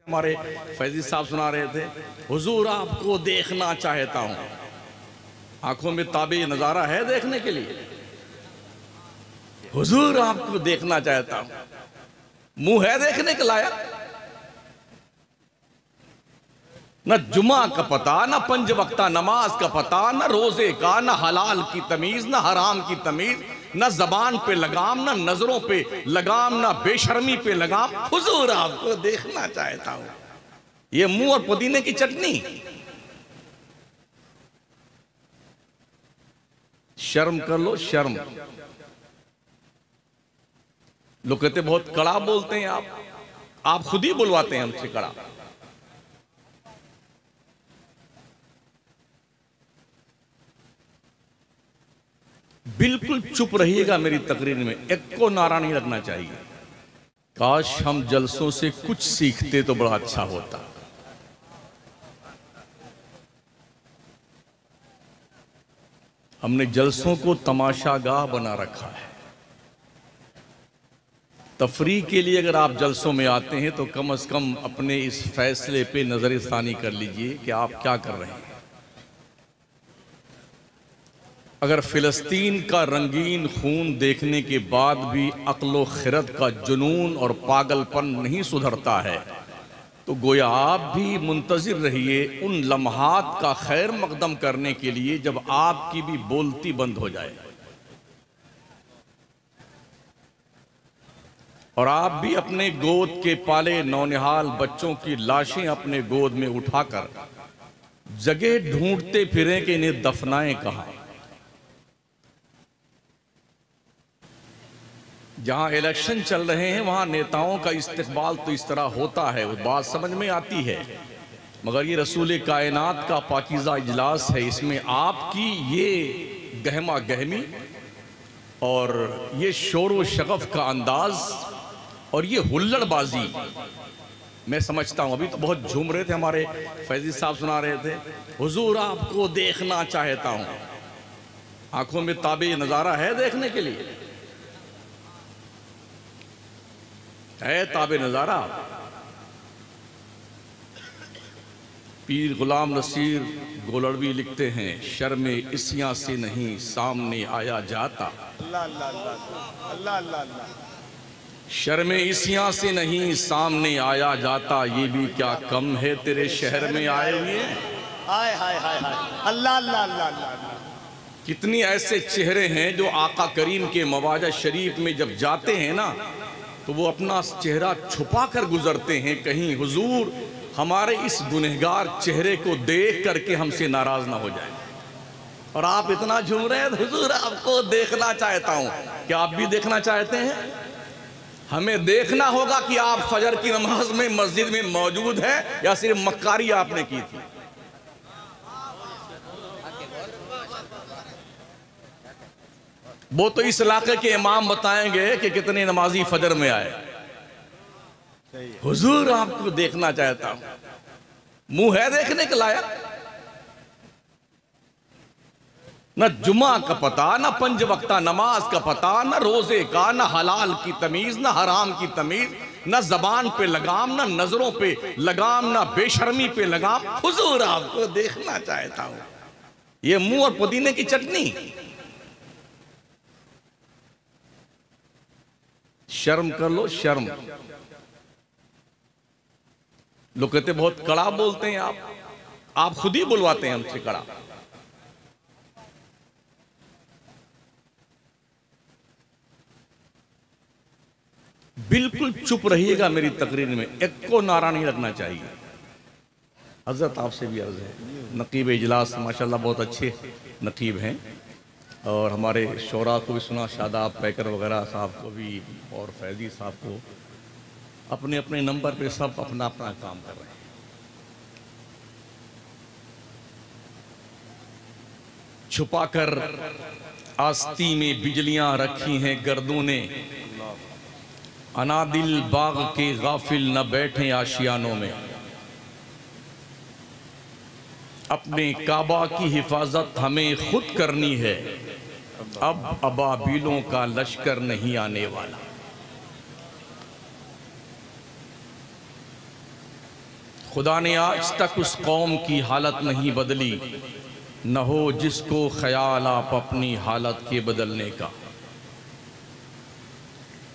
हमारे फैजी साहब सुना रहे थे, हुजूर आपको देखना चाहता हूं। आंखों में ताबे नजारा है देखने के लिए। हुजूर आपको देखना चाहता हूं, मुंह है देखने के लायक? न जुमा का पता, न पंज वक्ता नमाज का पता, न रोजे का, न हलाल की तमीज, न हराम की तमीज, न जबान पे लगाम, न नजरों पे लगाम, न बेशर्मी पे लगाम। हुजूर आपको देखना चाहता हूं। ये मुंह और पुदीने की चटनी। शर्म कर लो, शर्म। लोग कहते बहुत कड़ा बोलते हैं आप खुद ही बुलवाते हैं हमसे कड़ा। बिल्कुल चुप रहिएगा मेरी तकरीर में, एक को नारा नहीं लगना चाहिए। काश हम जलसों से कुछ सीखते तो बड़ा अच्छा होता। हमने जलसों को तमाशागाह बना रखा है। तफरीह के लिए अगर आप जलसों में आते हैं तो कम से कम अपने इस फैसले पे नजरसानी कर लीजिए कि आप क्या कर रहे हैं। अगर फिलिस्तीन का रंगीन खून देखने के बाद भी अक्ल खिरत का जुनून और पागलपन नहीं सुधरता है तो गोया आप भी मुंतजिर रहिए उन लम्हात का खैर मकदम करने के लिए जब आपकी भी बोलती बंद हो जाए और आप भी अपने गोद के पाले नौनिहाल बच्चों की लाशें अपने गोद में उठाकर जगह ढूंढते फिरें कि इन्हें दफनाएं कहां। जहां इलेक्शन चल रहे हैं वहां नेताओं का इस्तेकबाल तो इस तरह होता है, वो बात समझ में आती है, मगर ये रसूल कायनात का पाकीज़ा इजलास है। इसमें आपकी ये गहमा गहमी और ये शोर व शगफ का अंदाज और ये हुल्लड़बाजी मैं समझता हूं। अभी तो बहुत झूम रहे थे, हमारे फैजी साहब सुना रहे थे, हुजूर आपको देखना चाहता हूं। आंखों में ताबे नजारा है देखने के लिए, है ताबे नजारा। पीर गुलाम नसीर गोलड़वी लिखते हैं, शर्म इसियां से नहीं सामने आया जाता। अल्लाह अल्लाह अल्लाह अल्लाह अल्लाह अल्लाह। शर्म इसियां से नहीं सामने आया जाता, ये भी क्या कम है तेरे शहर में आए हुए। हाय हाय हाय हाय, अल्लाह अल्लाह अल्लाह अल्लाह। कितनी ऐसे चेहरे हैं जो आका करीम के मवाजा शरीफ में जब जाते हैं ना तो वो अपना चेहरा छुपा कर गुजरते हैं, कहीं हुजूर हमारे इस गुनहगार चेहरे को देख करके हमसे नाराज ना हो जाए। और आप इतना झूम रहे हैं, हुजूर आपको देखना चाहता हूं। क्या आप भी देखना चाहते हैं? हमें देखना होगा कि आप फजर की नमाज में मस्जिद में मौजूद है या सिर्फ मक्कारी आपने की थी। वो तो इस इलाके के इमाम बताएंगे कि कितने नमाजी फजर में आए। हुजूर आपको देखना चाहता हूं, मुंह है देखने के लायक? न जुमा का पता, न पंज वक्ता नमाज का पता, न रोजे का, न हलाल की तमीज, न हराम की तमीज, न जबान पे लगाम, न नजरों पे लगाम, न बेशर्मी पे लगाम। हुजूर आपको देखना चाहता हूं। ये मुंह और पुदीने की चटनी। शर्म कर लो, शर्म। लोग कहते बहुत कड़ा बोलते हैं आप खुद ही बुलवाते हैं हमसे कड़ा। बिल्कुल चुप रहिएगा मेरी तकरीर में, एक को नारा नहीं लगना चाहिए। हजरत आपसे भी अर्ज है, नकीब इजलास माशाल्लाह बहुत अच्छे नकीब हैं और हमारे शोरा को भी सुना, शादाब पैकर वगैरह साहब को भी और फैजी साहब को, अपने अपने नंबर पे सब अपना अपना काम कर रहे हैं। छुपाकर आस्ती में बिजलियां रखी हैं गर्दों ने, अनादिल बाग के गाफिल न बैठे आशियानों में। अपने काबा की हिफाजत हमें खुद करनी है, अब अबाबीलों का लश्कर नहीं आने वाला। खुदा ने आज तक उस कौम की हालत नहीं बदली, न हो जिसको ख्याल आप अपनी हालत के बदलने का।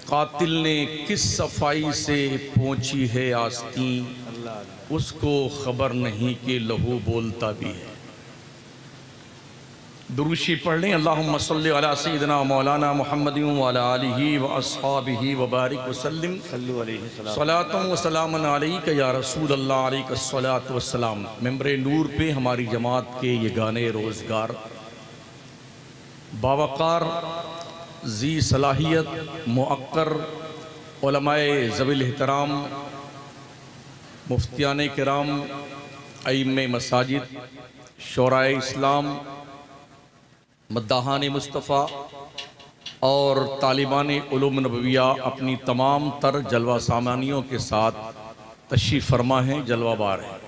कातिल ने किस सफाई से पहुंची है आस्तीं, उसको खबर नहीं कि लहू बोलता भी है। दुरूशी पढ़ लें। अल्लाहुम्मा सल्लि अला सय्यिदिना मौलाना मुहम्मदिन व अला आलिहि व अस्हाबिहि व बारिक वसल्लिम सलातन व सलामन अलैका या रसूल अल्लाह अलैका सलात व सलाम। मेंबरे नूर पे हमारी जमात के ये गाने रोज़गार बावकार जी सलाहियत मुअक्कर उलमाए ज़वील एहतराम मुफ्तियान किराम अइम्मे मसाजिद शोराए इस्लाम मद्दाहान मुस्तफ़ा और तालिबान उलूम नबविया अपनी तमाम तर जलवा सामानियों के साथ तशरीफ़ फरमा हैं, जलवाबार हैं।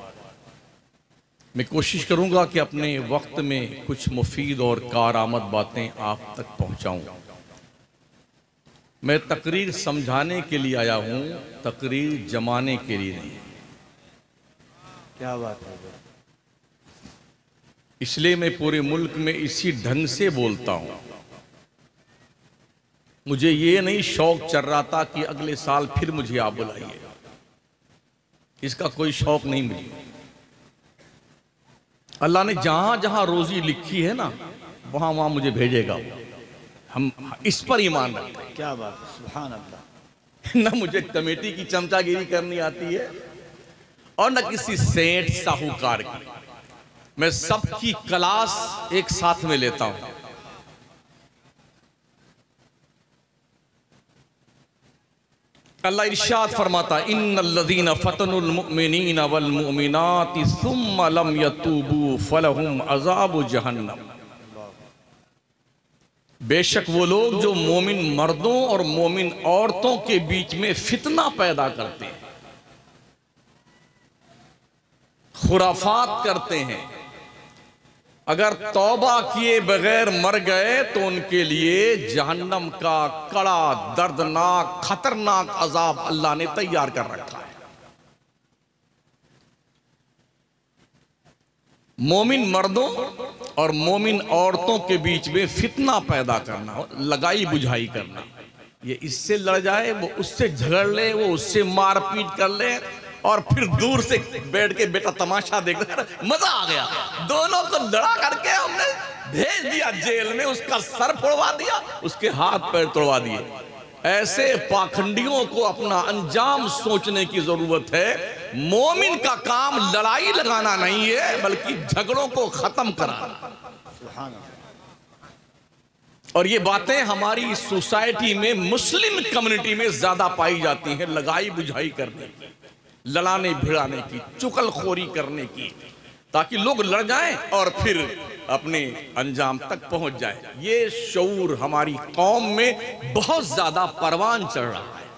मैं कोशिश करूँगा कि अपने वक्त में कुछ मुफीद और कारआमद बातें आप तक पहुँचाऊँ। मैं तकरीर समझाने के लिए आया हूँ, तकरीर जमाने के लिए नहीं। क्या बात है। इसलिए मैं पूरे मुल्क में इसी ढंग से बोलता हूँ। मुझे ये नहीं शौक चल रहा था कि अगले साल फिर मुझे आप बुलाइए, इसका कोई शौक नहीं मुझे। अल्लाह ने जहां जहां रोजी लिखी है ना, वहां वहां मुझे भेजेगा। हम इस पर ईमान रखते हैं। क्या बात है, सुभान अल्लाह। ना मुझे कमेटी की चमचागिरी करनी आती है और न किसी सेठ साहूकार की। मैं सबकी क्लास एक साथ में लेता हूं। अल्लाह इरशाद फरमाता, इन्नल्लज़ीना फतनुल मुमिनीना वल मुमिनाति सुम्मा लम यतूबू फलहुम अज़ाबु जहन्नम। बेशक वो लोग जो मोमिन मर्दों और मोमिन औरतों के बीच में फितना पैदा करते हैं, खुराफात करते हैं, अगर तौबा किए बगैर मर गए तो उनके लिए जहन्नम का कड़ा दर्दनाक खतरनाक अजाब अल्लाह ने तैयार कर रखा है। मोमिन मर्दों और मोमिन औरतों के बीच में फितना पैदा करना, लगाई बुझाई करना, ये इससे लड़ जाए, वो उससे झगड़ ले, वो उससे मारपीट कर ले और फिर दूर से बैठ के बेटा तमाशा देख रहा, मजा आ गया। दोनों को लड़ा करके हमने भेज दिया जेल में, उसका सर फोड़वा दिया, उसके हाथ पैर तोड़वा दिए। ऐसे पाखंडियों को अपना अंजाम सोचने की जरूरत है। मोमिन का काम लड़ाई लगाना नहीं है, बल्कि झगड़ों को खत्म कराना। और ये बातें हमारी सोसाइटी में मुस्लिम कम्युनिटी में ज्यादा पाई जाती हैं, लगाई बुझाई करने की, लड़ाने भिड़ाने की, चुगलखोरी करने की, ताकि लोग लड़ जाएं और फिर अपने अंजाम तक पहुंच जाए। ये शऊर हमारी कौम में बहुत ज्यादा परवान चढ़ रहा है।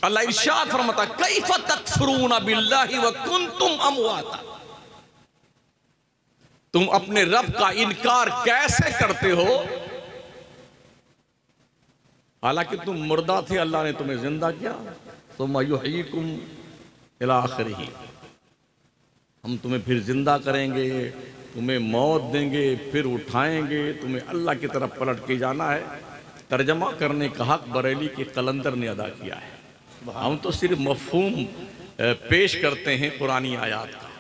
अल्लाह इरशाद फरमाता, कैफ तकफुरून बिल्लाहि व कुंतुम अमवाता। तुम अपने रब का इनकार कैसे करते हो, हालांकि तुम मुर्दा थे, अल्लाह ने तुम्हें जिंदा किया। तुम युहयीकुम इला आखिरिही, हम तुम्हें फिर जिंदा करेंगे, तुम्हें मौत देंगे, फिर उठाएंगे, तुम्हें अल्लाह की तरफ पलट के जाना है। तर्जमा करने का हक बरेली के कलंदर ने अदा किया है। हम तो सिर्फ मफहूम पेश करते हैं कुरानी आयात का।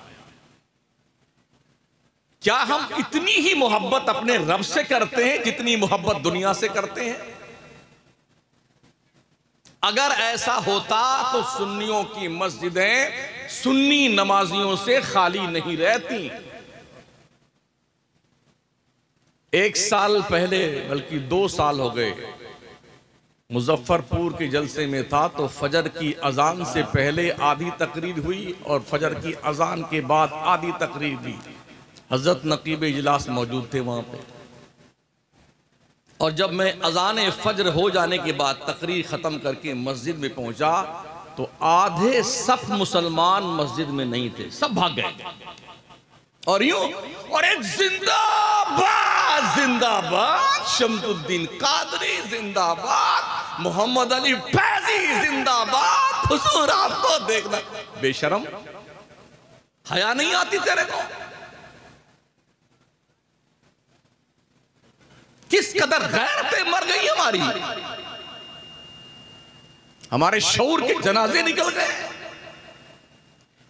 क्या हम इतनी ही मोहब्बत अपने रब से करते हैं जितनी मोहब्बत दुनिया से करते हैं? अगर ऐसा होता तो सुन्नियों की मस्जिदें सुन्नी नमाजियों से खाली नहीं रहती। एक साल पहले, बल्कि 2 साल हो गए, मुजफ्फरपुर के जलसे में था तो फजर की अजान से पहले आधी तकरीर हुई और फजर की अजान के बाद आधी तकरीर हुई। हजरत नकीब इजलास मौजूद थे वहां पे। और जब मैं अजान फजर हो जाने के बाद तकरीर ख़त्म करके मस्जिद में पहुंचा तो आधे सफ मुसलमान मस्जिद में नहीं थे, सब भाग गए। और यूं, और एक जिंदाबाद जिंदाबाद शमसुद्दीन कादरी जिंदाबाद, मोहम्मद अली फैजी जिंदाबाद। हुजूर आपको देखना बेशरम, हया नहीं आती तेरे को? किस कदर गैरतें मर गई हमारी, हमारे शऊर के जनाजे निकल गए।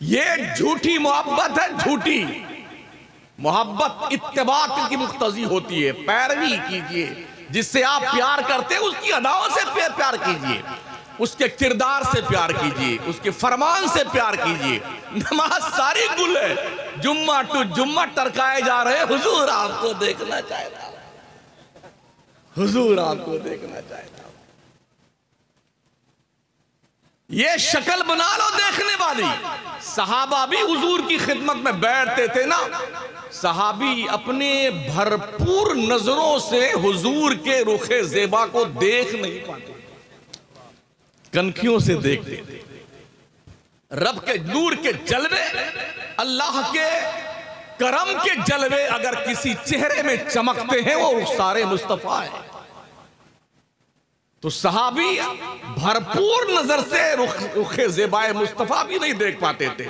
ये झूठी मोहब्बत है, झूठी मोहब्बत इत्तिबा की मुक्तजी होती है। पैरवी कीजिए, जिससे आप प्यार करते हैं उसकी अदाओं से प्यार कीजिए, उसके किरदार से प्यार कीजिए, उसके फरमान से प्यार कीजिए। नमाज सारी गुल है, जुम्मा टू जुम्मा टरकाए जा रहे। हुजूर आपको देखना चाहता, हुजूर आपको देखना चाहता। ये शक्ल बना लो देखने वाली। सहाबा भी हुजूर की खिदमत में बैठते थे ना, सहाबी अपने भरपूर नजरों से हुजूर के रुखे ज़ेबा को देख नहीं पाते, कनखियों से देखते थे। रब के नूर के जलवे, अल्लाह के करम के जलवे अगर किसी चेहरे में चमकते हैं वो सारे मुस्तफा है। तो सहाबी भरपूर नजर से रुखे ज़ेबाए मुस्तफा भी नहीं देख पाते थे,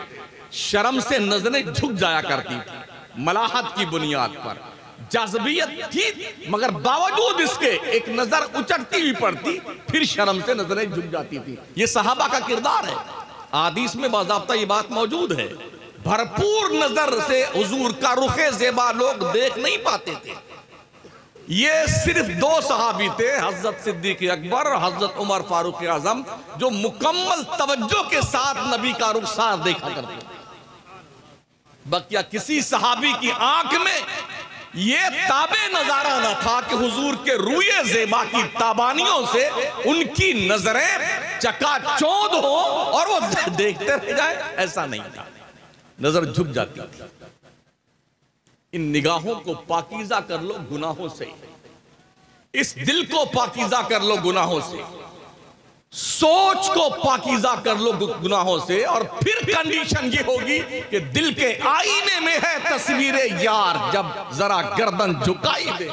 शर्म से नजरें झुक जाया करती थी। मलाहत की बुनियाद पर जाज़बियत थी, मगर बावजूद इसके एक नजर उचटती हुई पड़ती, फिर शर्म से नजरें झुक जाती थी। ये सहाबा का किरदार है। आदीस में बाज़ाब्ता ये बात मौजूद है, भरपूर नजर से हुजूर का रुखे ज़ेबा लोग देख नहीं पाते थे। ये सिर्फ दो सहाबी थे, हजरत सिद्दीक अकबर, हजरत उमर फारूक आजम, जो मुकम्मल तवज्जो के साथ नबी का रुखसार देखा करते। बकिया किसी सहाबी की आंख में ये ताबे नजारा न था कि हुजूर के रूए ज़ेबा की ताबानियों से उनकी नजरें चकाचौंध हो और वो देखते रह जाए, ऐसा नहीं था। नजर झुक जाती थी। इन निगाहों को पाकीज़ा कर लो गुनाहों से, इस दिल को पाकीज़ा कर लो गुनाहों से, सोच को पाकीज़ा कर लो गुनाहों से, और फिर कंडीशन ये होगी कि दिल के आईने में है तस्वीर यार, जब जरा गर्दन झुकाई दे।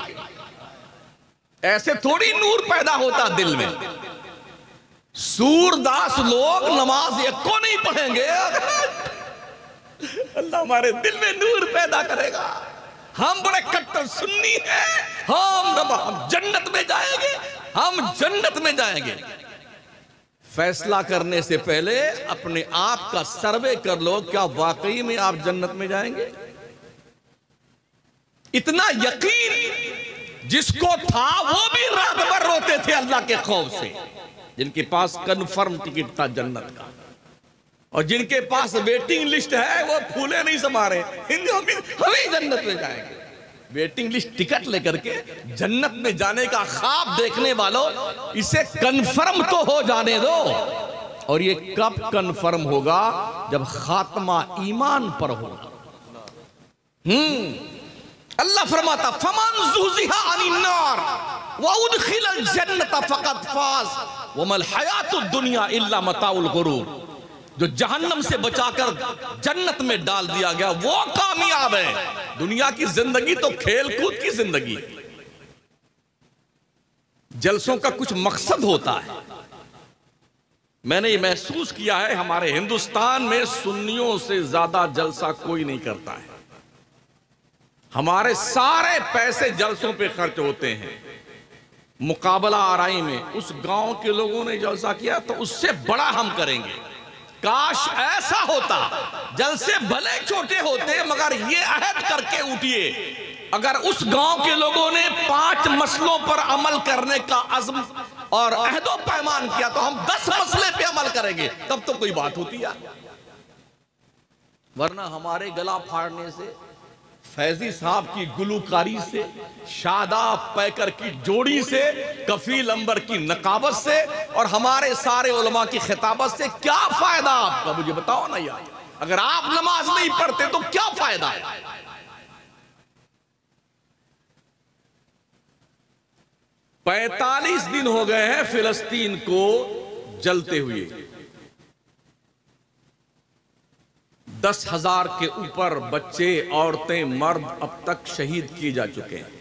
ऐसे थोड़ी नूर पैदा होता दिल में। सूरदास लोग नमाज एक को नहीं पढ़ेंगे, अल्लाह हमारे दिल में नूर पैदा करेगा। हम बड़े कट्टर सुन्नी हैं, हम जन्नत में जाएंगे, हम जन्नत में जाएंगे। फैसला करने से पहले अपने आप का सर्वे कर लो, क्या वाकई में आप जन्नत में जाएंगे? इतना यकीन जिसको था वो भी रात भर रोते थे अल्लाह के खौफ से, जिनके पास कन्फर्म टिकट था जन्नत का, और जिनके पास वेटिंग लिस्ट है वो फूले नहीं समा रहे, हमें जन्नत में जाएंगे। वेटिंग लिस्ट टिकट लेकर के जन्नत में जाने का ख्वाब देखने वालों, इसे कन्फर्म तो हो जाने दो। और ये कब कन्फर्म होगा? जब खात्मा ईमान पर होगा। अल्लाह फरमाता फमन ज़ुहज़िहा अनिन नार व उदखिलल जन्नत फ़क़द फ़ाज़ व मल हयातुद दुनिया इल्ला मताउल गुरूर। जो जहन्नम से बचाकर जन्नत में डाल दिया गया वो कामयाब है। दुनिया की जिंदगी तो खेल कूद की जिंदगी है। जलसों का कुछ मकसद होता है। मैंने ये महसूस किया है, हमारे हिंदुस्तान में सुन्नियों से ज्यादा जलसा कोई नहीं करता है। हमारे सारे पैसे जलसों पे खर्च होते हैं। मुकाबला आराई में उस गांव के लोगों ने जलसा किया तो उससे बड़ा हम करेंगे। काश ऐसा होता, जलसे भले छोटे होते मगर ये अहद करके उठिए, अगर उस गांव के लोगों ने 5 मसलों पर अमल करने का अज़्म और अहदो पैमान किया तो हम 10 मसले पे अमल करेंगे, तब तो कोई बात होती है। वरना हमारे गला फाड़ने से, फैजी साहब की गुलूकारी से, शादाब पैकर की जोड़ी से, कफील अंबर की नकाबत से और हमारे सारे उलमा की खिताबत से क्या फायदा आपका? मुझे बताओ ना यार, अगर आप नमाज नहीं पढ़ते तो क्या फायदा है? 45 दिन हो गए हैं फिलिस्तीन को जलते हुए। 10,000 के ऊपर बच्चे, औरतें, मर्द अब तक शहीद किए जा चुके हैं।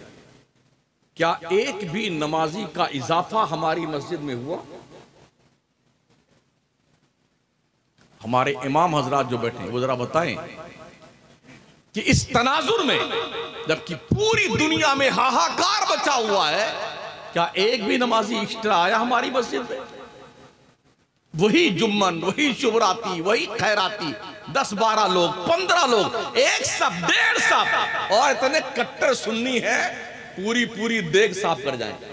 क्या एक भी नमाजी का इजाफा हमारी मस्जिद में हुआ? हमारे इमाम हजरात जो बैठे हैं वो जरा बताएं कि इस तनाजुर में, जबकि पूरी दुनिया में हाहाकार बचा हुआ है, क्या एक भी नमाजी एक्स्ट्रा आया हमारी मस्जिद में? वही जुम्मन, वही शुभराती, वही खैराती, 10-12 लोग, 15 लोग, एक सब 1.5 सब, और इतने कट्टर सुन्नी है पूरी देग साफ कर जाएंगे।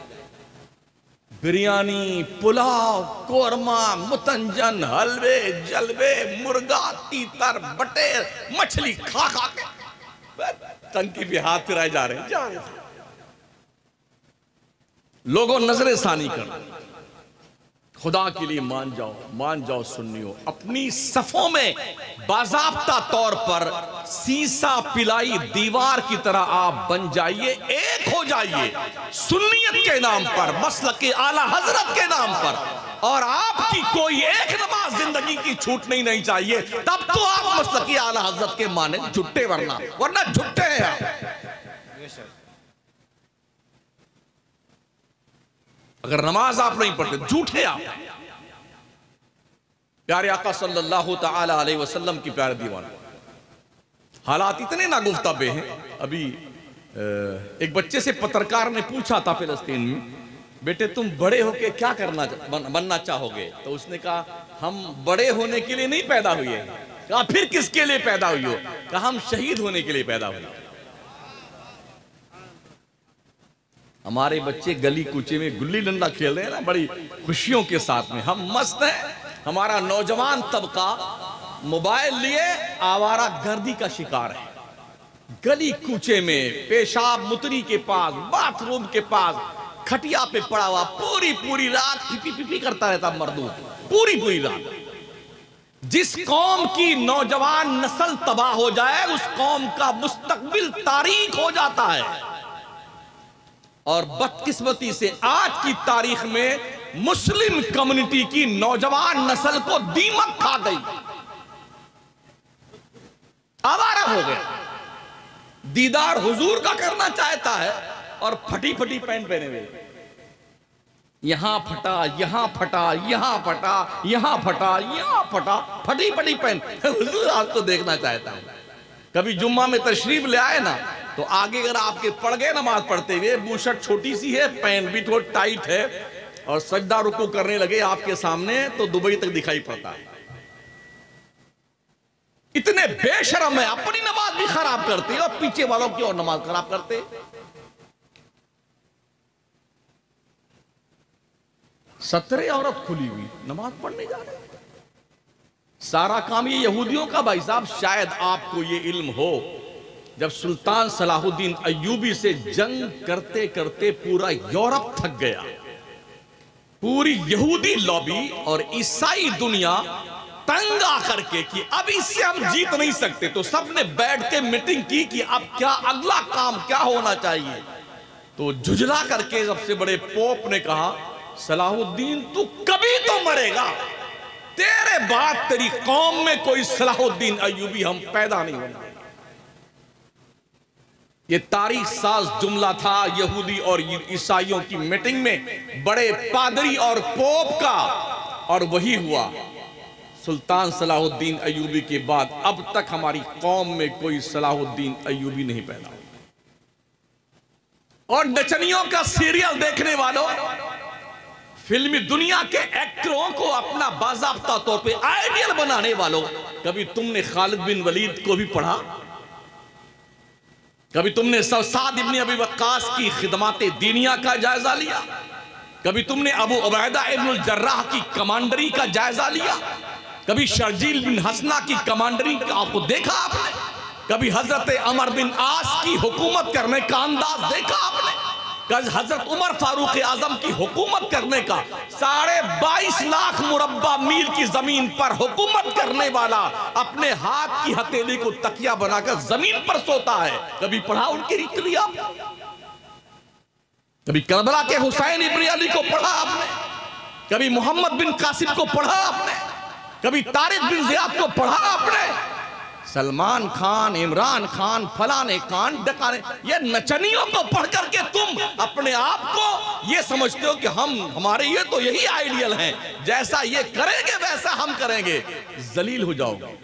बिरयानी, पुलाव, कोरमा, मुतंजन, हलवे, जलवे, मुर्गा, तीतर, बटेर, मछली खा के टंकी पे हाथ फिराए जा रहे हैं। लोगों नजरे सानी कर, खुदा के लिए मान जाओ सुन्नियों, अपनी सफों में बाज़ाब्ता तौर पर सीसा पिलाई दीवार की तरह आप बन जाइए, एक हो जाइए सुन्नियत के नाम पर, मसलक आला हजरत के नाम पर, और आपकी कोई एक नमाज जिंदगी की छूटनी नहीं चाहिए। तब तो आप मसलक आला हजरत के माने झुट्टे, वरना झुट्टे हैं आप। अगर नमाज आप नहीं पढ़ते झूठे आप। प्यारे आका सल्लल्लाहु तआला अलैहि वसल्लम की प्यारे दीवान, हालात इतने नागुफ्ताबे हैं। अभी एक बच्चे से पत्रकार ने पूछा था फिलिस्तीन में, बेटे तुम बड़े होके क्या बनना चाहोगे? तो उसने कहा हम बड़े होने के लिए नहीं पैदा हुए। कहा फिर किसके लिए पैदा हुई हो? कहा हम शहीद होने के लिए पैदा हुए। हमारे बच्चे गली कूचे में गुल्ली डंडा खेल रहे हैं ना, बड़ी खुशियों के साथ में, हम मस्त हैं। हमारा नौजवान तबका मोबाइल लिए आवारा गर्दी का शिकार है। गली कूचे में, पेशाब मुतरी के पास, बाथरूम के पास, खटिया पे पड़ा हुआ पूरी रात पिपी करता रहता मर्दूद, पूरी रात। जिस कौम की नौजवान नस्ल तबाह हो जाए, उस कौम का मुस्तकबिल तारीख हो जाता है। और बदकिस्मती से आज की तारीख में मुस्लिम कम्युनिटी की नौजवान नस्ल को दीमक खा गई, आवारा हो गया, दीदार हुजूर का करना चाहता है और फटी पैंट पहने हुए, यहां फटा, यहां फटा, यहां फटा, यहां फटा, यहां फटा, फटी पैंट हुजूर आपको देखना चाहता है। कभी जुम्मा में तशरीफ ले आए ना, तो आगे अगर आपके पड़ गए नमाज पढ़ते हुए, बूशर्ट छोटी सी है, पैंट भी थोड़ी टाइट है, और सजदा रुकू करने लगे आपके सामने, तो दुबई तक दिखाई पड़ता है। इतने बेशरम है, अपनी नमाज भी खराब करते और पीछे वालों की और नमाज खराब करते। सतरे औरत खुली हुई नमाज पढ़ने जा रहे, सारा काम ये यहूदियों का। भाई साहब, शायद आपको ये इल्म हो, जब सुल्तान सलाहुद्दीन अय्यूबी से जंग करते करते पूरा यूरोप थक गया, पूरी यहूदी लॉबी और ईसाई दुनिया तंग आकर के कि अब इससे हम जीत नहीं सकते, तो सबने बैठ के मीटिंग की कि अब क्या अगला काम क्या होना चाहिए। तो झुझला करके सबसे बड़े पोप ने कहा, सलाहुद्दीन तू कभी तो मरेगा, तेरे बाद तेरी कौम में कोई सलाहुद्दीन अय्यूबी हम पैदा नहीं होना। ये तारीख साज जुमला था यहूदी और ईसाइयों की मीटिंग में, बड़े पादरी और पोप का, और वही हुआ। सुल्तान सलाहुद्दीन अय्यूबी के बाद अब तक हमारी कौम में कोई सलाहुद्दीन अय्यूबी नहीं पैदा। और नचनियों का सीरियल देखने वालों, फिल्मी दुनिया के एक्टरों को अपना बाज़ाब्ता तौर पे आइडियल बनाने वालों, कभी तुमने खालिद बिन वलीद को भी पढ़ा? कभी तुमने साद इब्न अबी वक्कास की खिदमाते दीनिया का जायजा लिया? कभी तुमने अबू उबैदा इब्नुल जर्राह की कमांडरी का जायजा लिया? कभी शर्जील बिन हसना की कमांडरी आपको देखा आपने? कभी हजरत अमर बिन आस की हुकूमत करने का अंदाज देखा आपने? हजरत उमर फारूक आजम की हुकूमत करने का, 22.5 लाख मुरब्बा मील की जमीन पर हुकूमत करने वाला अपने हाथ की हथेली को तकिया बनाकर जमीन पर सोता है। कभी पढ़ा उनकी रीति? आप कभी करबला के हुसैन इब्न अली को पढ़ा आपने? कभी मोहम्मद बिन कासिम को पढ़ा आपने? कभी तारिक बिन जियाद को पढ़ा आपने? सलमान खान, इमरान खान, फलाने खान, डकाने, ये नचनियों को पढ़ करके तुम अपने आप को ये समझते हो कि हमारे ये तो यही आइडियल हैं, जैसा ये करेंगे वैसा हम करेंगे। जलील हो जाओगे।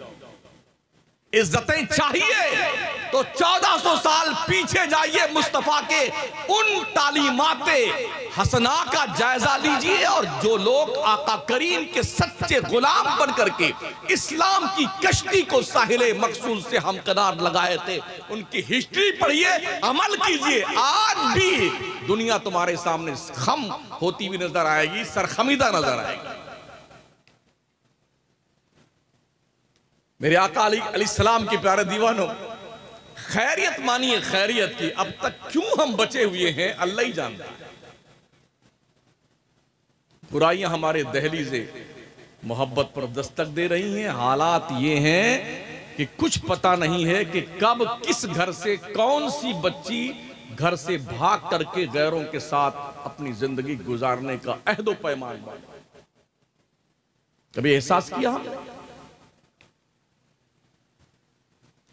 इज्जतें चाहिए तो 1400 साल पीछे जाइए, मुस्तफा के उन तालीमाते हसना का जायजा लीजिए, और जो लोग आका करीम के सच्चे गुलाम बन करके इस्लाम की कश्ती को साहिले मकसूद से हम कनार लगाए थे, उनकी हिस्ट्री पढ़िए, अमल कीजिए। आज भी दुनिया तुम्हारे सामने खम होती हुई नजर आएगी, सरखमीदा नजर आएगी। मेरे आका अलैहिस्सलाम के प्यारे दीवानों, खैरियत मानिए खैरियत की, अब तक क्यों हम बचे हुए हैं अल्लाह ही जानता है। बुराइयां हमारे दहलीज़े मोहब्बत पर दस्तक दे रही हैं। हालात ये हैं कि कुछ पता नहीं है कि कब किस घर से कौन सी बच्ची घर से भाग करके गैरों के साथ अपनी जिंदगी गुजारने का अहदो पैमान बांधे। कभी एहसास किया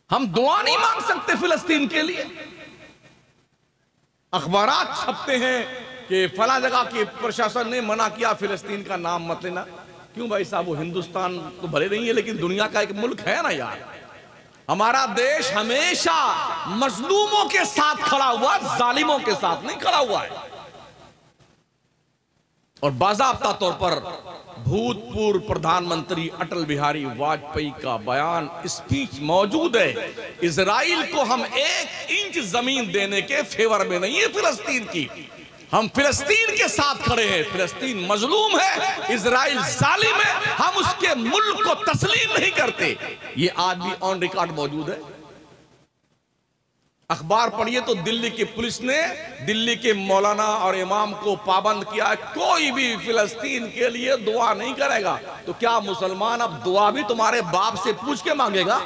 हम दुआ नहीं मांग सकते फिलिस्तीन के लिए? अखबारात छपते हैं कि फला जगह के प्रशासन ने मना किया, फिलिस्तीन का नाम मत लेना। क्यों भाई साहब, वो हिंदुस्तान तो भले नहीं है लेकिन दुनिया का एक मुल्क है ना यार। हमारा देश हमेशा मजलूमों के साथ खड़ा हुआ, जालिमों के साथ नहीं खड़ा हुआ है। और बाज़ाब्ता तौर पर भूतपूर्व प्रधानमंत्री अटल बिहारी वाजपेयी का बयान, स्पीच मौजूद है। इजराइल को हम 1 इंच जमीन देने के फेवर में नहीं है फिलिस्तीन की। हम फिलिस्तीन के साथ खड़े हैं। फिलिस्तीन मजलूम है, इजराइल जालिम है, हम उसके मुल्क को तस्लीम नहीं करते। ये आज भी ऑन रिकॉर्ड मौजूद है। अखबार पढ़िए तो दिल्ली की पुलिस ने दिल्ली के मौलाना और इमाम को पाबंद किया, कोई भी फिलिस्तीन के लिए दुआ नहीं करेगा। तो क्या मुसलमान अब दुआ भी तुम्हारे बाप से पूछ के मांगेगा?